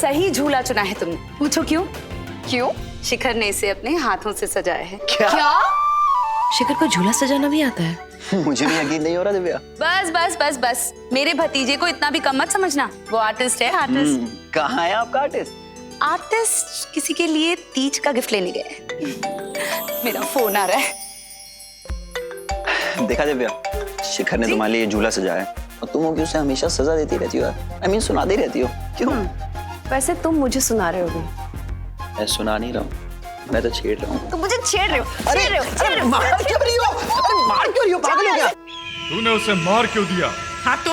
सही झूला चुना है तुमने। पूछो क्यों? क्यों? शिखर ने इसे अपने हाथों से सजाया है। क्या? शिखर को झूला सजाना भी आता है? मुझे भी यकीन नहीं हो रहा दिव्या। बस बस बस बस, मेरे भतीजे को इतना भी कम मत समझना। वो आर्टिस्ट है, आर्टिस्ट। कहाँ है आपका आर्टिस्ट? आर्टिस्ट किसी के लिए तीज का गिफ्ट लेने गए। मेरा फोन आ रहा है। देखा दिव्या, शिखर ने तुम्हारे लिए झूला सजाया है और तुम होगी उसे हमेशा सजा देती रहती हो। I mean, सुनाती रहती हो। क्यों? वैसे तुम मुझे सुना रहे हो? मैं सुना नहीं रहा हूँ, मैं तो छेड़ रहा हूँ। तुम मुझे छेड़ रहे हो? अरे मार क्यों रही हो? अरे मार क्यों रही हो? पागल हो क्या? तूने उसे मार क्यों दिया? हाँ तो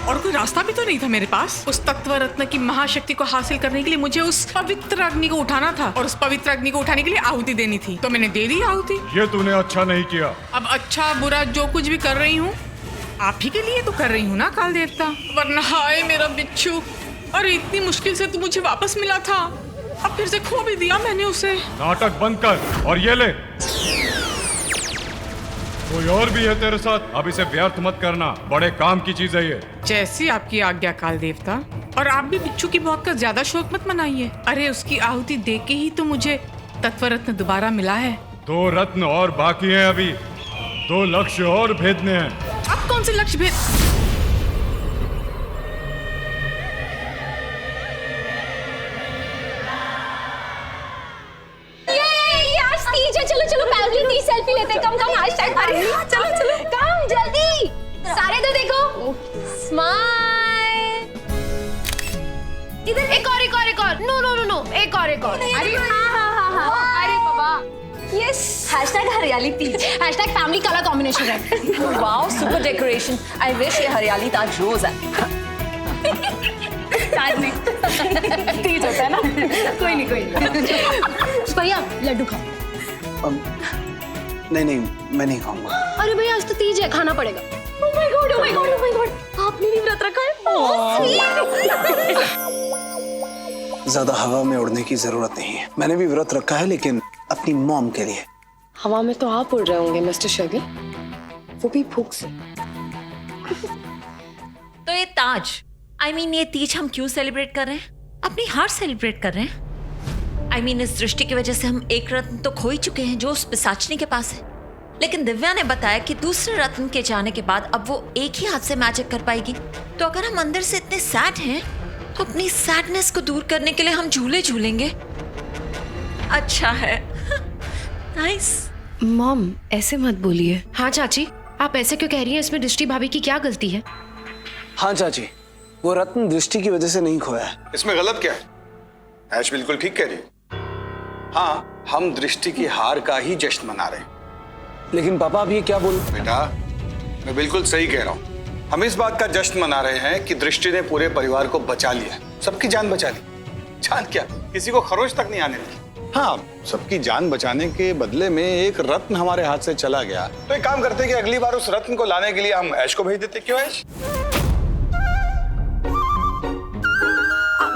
और कोई रास्ता भी तो नहीं था मेरे पास। उस तत्व रत्न की महाशक्ति को हासिल करने के लिए मुझे उस पवित्र अग्नि को उठाना था और उस पवित्र अग्नि को उठाने के लिए आहुति देनी थी, तो मैंने दे दी आहुति। ये तूने अच्छा नहीं किया। अब अच्छा बुरा जो कुछ भी कर रही हूँ आप ही के लिए तो कर रही हूँ ना काल देवता, वरना हाय मेरा बिच्छू। अरे इतनी मुश्किल से तो मुझे वापस मिला था, अब फिर से खो भी दिया मैंने उसे। नाटक बंद कर और ये ले। कोई और भी है तेरे साथ? अब इसे व्यर्थ मत करना, बड़े काम की चीज है ये। जैसी आपकी आज्ञा काल देवता। और आप भी बिच्छू की मौत का ज्यादा शोक मत मनाइए। अरे उसकी आहुति देके ही तो मुझे तत्व रत्न दोबारा मिला है। 2 रत्न और बाकी हैं अभी, 2 लक्ष्य और भेदने हैं। अब कौन से लक्ष्य भेद? चलो चलो फैमिली तीज सेल्फी लेते हैं। कम हैशटैग। अरे चलो चलो कम जल्दी, सारे तो देखो। स्माइल। इधर एक और नो नो नो नो एक और अरे हाँ अरे बाबा yes. Hashtag Hariyali Teej, hashtag family colour combination है। Wow super decoration. I wish ये हरियाली ताज रोज है। तीज होता है ना। कोई नहीं भैया लड्डू खाओ। नहीं मैं नहीं खाऊंगा। अरे भैया आज तो तीज है, खाना पड़ेगा। Oh my God, oh my God, oh my God, आपने भी व्रत रखा है? ज्यादा हवा में उड़ने की जरूरत नहीं है। मैंने भी व्रत रखा है, लेकिन अपनी मॉम के लिए। हवा में तो आप उड़ रहे होंगे मिस्टर शगन, वो भी भूख से। तो ये ताज ये तीज हम क्यों सेलिब्रेट कर रहे हैं? अपनी हार सेलिब्रेट कर रहे हैं। इस दृष्टि की वजह से हम एक रत्न तो खो ही चुके हैं जो उस पिशाचनी के पास है, लेकिन दिव्या ने बताया कि दूसरे रत्न के जाने के बाद अब वो एक ही हाथ से मैजिक कर पाएगी। तो अगर हम अंदर से इतने सैड हैं तो अपनी सैडनेस को दूर करने के लिए हम झूले झूलेंगे। अच्छा है। नाइस। मॉम ऐसे मत बोलिए। हाँ चाची आप ऐसे क्यों कह रही हैं? इसमें दृष्टि भाभी की क्या गलती है? हाँ चाची, वो रत्न दृष्टि की वजह से नहीं खोया है। इसमें गलत क्या है? ऐश बिल्कुल ठीक कह रही है। हाँ, हम दृष्टि की हार का ही जश्न मना रहे हैं। लेकिन पापा आप ये क्या बोल? बेटा मैं बिल्कुल सही कह रहा हूँ। हम इस बात का जश्न मना रहे हैं कि दृष्टि ने पूरे परिवार को बचा लिया, सबकी जान बचा ली। जान क्या, किसी को खरोच तक नहीं आने दी। हाँ, सबकी जान बचाने के बदले में एक रत्न हमारे हाथ से चला गया। तो एक काम करते कि अगली बार उस रत्न को लाने के लिए हम ऐश को भेज देते। क्यों ऐश?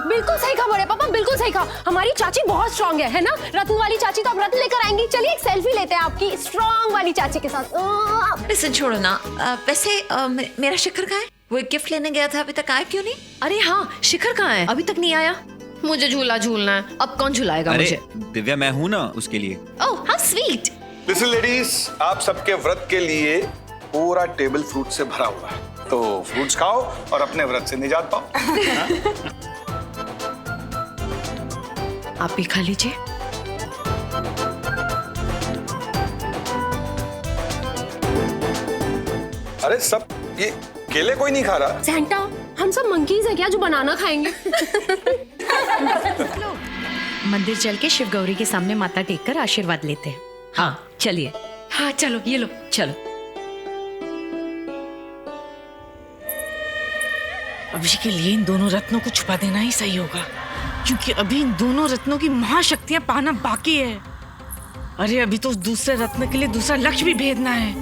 बिल्कुल सही कहा बड़े पापा, बिल्कुल सही कहा। हमारी चाची बहुत स्ट्रांग है ना? रत्न वाली चाची तो अब रत्न लेकर आएंगी। चलिए एक सेल्फी लेते हैं आपकी स्ट्रांग वाली चाची के साथ। वैसे छोड़ो ना। वैसे मेरा शिखर कहाँ है? वो एक गिफ्ट लेने गया था, अभी तक आया क्यों नहीं? अरे हाँ शिखर कहाँ है? अभी तक नहीं आया। मुझे झूला झूलना है। अब कौन झुलाएगा मुझे? दिव्या मैं हूँ ना उसके लिए। Oh how sweet. Listen ladies, आप सबके व्रत के लिए पूरा टेबल फ्रूट से भरा हुआ है, तो फ्रूट्स खाओ और अपने व्रत से निजात पाओ। आप भी खा लीजिए। अरे सब ये केले कोई नहीं खा रहा। सैंटा हम सब मंकीज हैं क्या जो बनाना खाएंगे? मंदिर चल के शिव गौरी के सामने माथा टेक कर आशीर्वाद लेते हैं। हाँ चलिए। हाँ चलो ये लो चलो। अभी के लिए इन दोनों रत्नों को छुपा देना ही सही होगा, क्योंकि अभी इन दोनों रत्नों की महाशक्तियां पाना बाकी है। अरे अभी तो दूसरे रत्न के लिए दूसरा लक्ष्य भी भेजना है।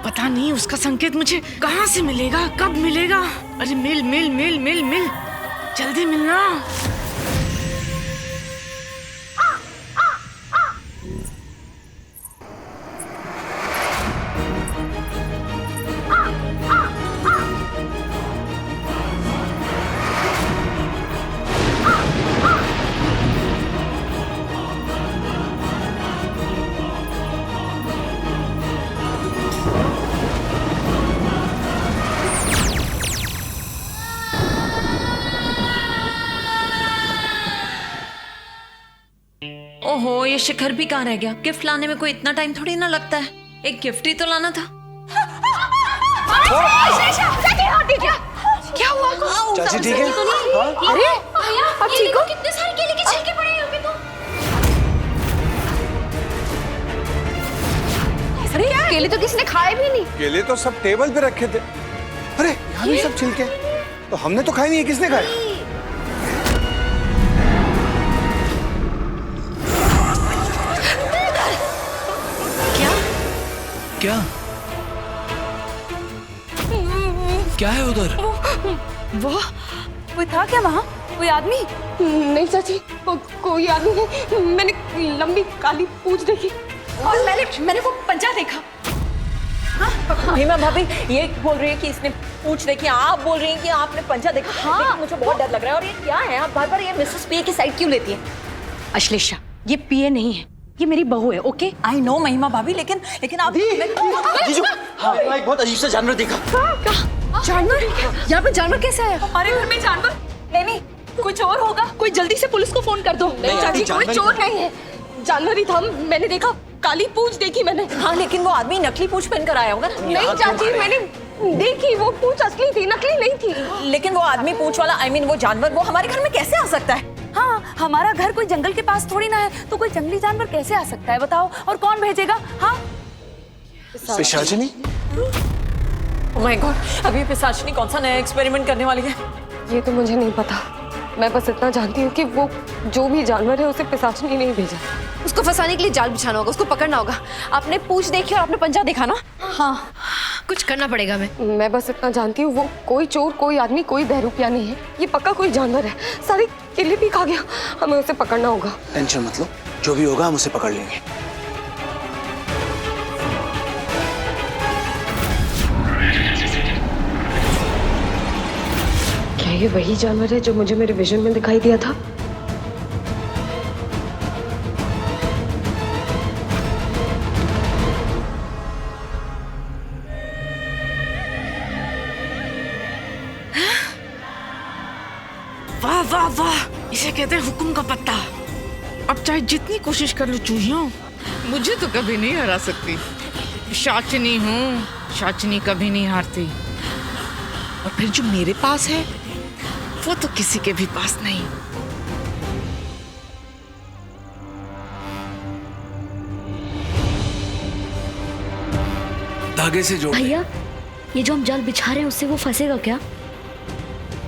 पता नहीं उसका संकेत मुझे कहां से मिलेगा, कब मिलेगा। अरे मिल मिल मिल मिल मिल, जल्दी मिलना। ओहो, ये शिखर भी कहाँ रह गया? गिफ्ट लाने में कोई इतना टाइम थोड़ी ना लगता है। एक गिफ्ट ही तो लाना था। क्या हुआ? चाची ठीक है? हाँ? अरे भैया, अब ठीक हो? कितने सारे केले के छिलके पड़े हैं यहाँ पे तो। अरे केले तो किसी ने खाए भी नहीं। केले तो सब टेबल पे रखे थे। अरे यहाँ भी सब छिलके, तो हमने तो खाए नहीं है, किसने खाए? क्या क्या है उधर? वो था क्या वहाँ? कोई आदमी? नहीं चाची, कोई आदमी नहीं। मैंने लंबी काली पूंछ देखी और मैंने वो पंजा देखा। भीमा भाभी ये बोल रही है कि इसने पूछ देखी, आप बोल रही हैं कि आपने पंजा देखा। हाँ, मुझे बहुत डर लग रहा है। और ये क्या है? आप बार-बार ये मिसेस पीए की साइड क्यों लेती है? अश्लेषा, ये पीए नहीं है, ये मेरी बहू है। ओके? आई नो महिमा भाभी, लेकिन आप जीजू, हाँ, एक बहुत अजीब सा जानवर देखा। जानवर? यहाँ पे जानवर कैसे आया? हमारे घर में जानवर? नहीं, कोई चोर होगा। कोई जल्दी से पुलिस को फोन कर दो। नहीं चाची, कोई चोर नहीं है, जानवर ही था। मैंने देखा, काली पूंछ देखी मैंने। हाँ, लेकिन वो आदमी नकली पूंछ पहनकर आया होगा ना? नहीं चाची, मैंने देखी, वो पूंछ असली थी, नकली नहीं थी। लेकिन वो आदमी पूंछ वाला, आई मीन वो जानवर, वो हमारे घर में कैसे आ सकता है? हाँ, हमारा घर कोई जंगल के पास थोड़ी ना है, तो कोई जंगली जानवर कैसे आ सकता है बताओ? और कौन भेजेगा? हाँ, पिशाचिनी? ओह माय गॉड, अभी पिशाचिनी कौन सा नया एक्सपेरिमेंट करने वाली है? ये तो मुझे नहीं पता। मैं बस इतना जानती हूँ कि वो जो भी जानवर है उसे पिशाचिनी नहीं भेजा। उसको फंसाने के लिए जाल बिछाना होगा, उसको पकड़ना होगा। आपने पूंछ देखी और आपने पंजा देखा ना? हाँ, कुछ करना पड़ेगा। मैं बस इतना जानती हूँ, वो कोई चोर, कोई आदमी, कोई बहरूपिया नहीं है। ये पक्का कोई जानवर है। सारे केले भी खा गया। हमें उसे पकड़ना होगा। टेंशन मत लो, जो भी होगा हम उसे पकड़ लेंगे। क्या ये वही जानवर है जो मुझे मेरे विजन में दिखाई दिया था? वाह वाह वाह, इसे कहते हैं हुक्म का पत्ता। अब चाहे जितनी कोशिश कर लो चूहियों, मुझे तो कभी नहीं हरा सकती। शाचनी हूँ, शाचनी कभी नहीं हारती। और फिर जो मेरे पास है वो तो किसी के भी पास नहीं। धागे से जोड़। भैया, ये जो हम जाल बिछा रहे हैं उससे वो फंसेगा क्या?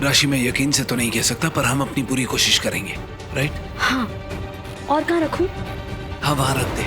राशि में यकीन से तो नहीं कह सकता, पर हम अपनी पूरी कोशिश करेंगे। राइट? हाँ, और कहाँ रखूं? हाँ, वहां रख दे।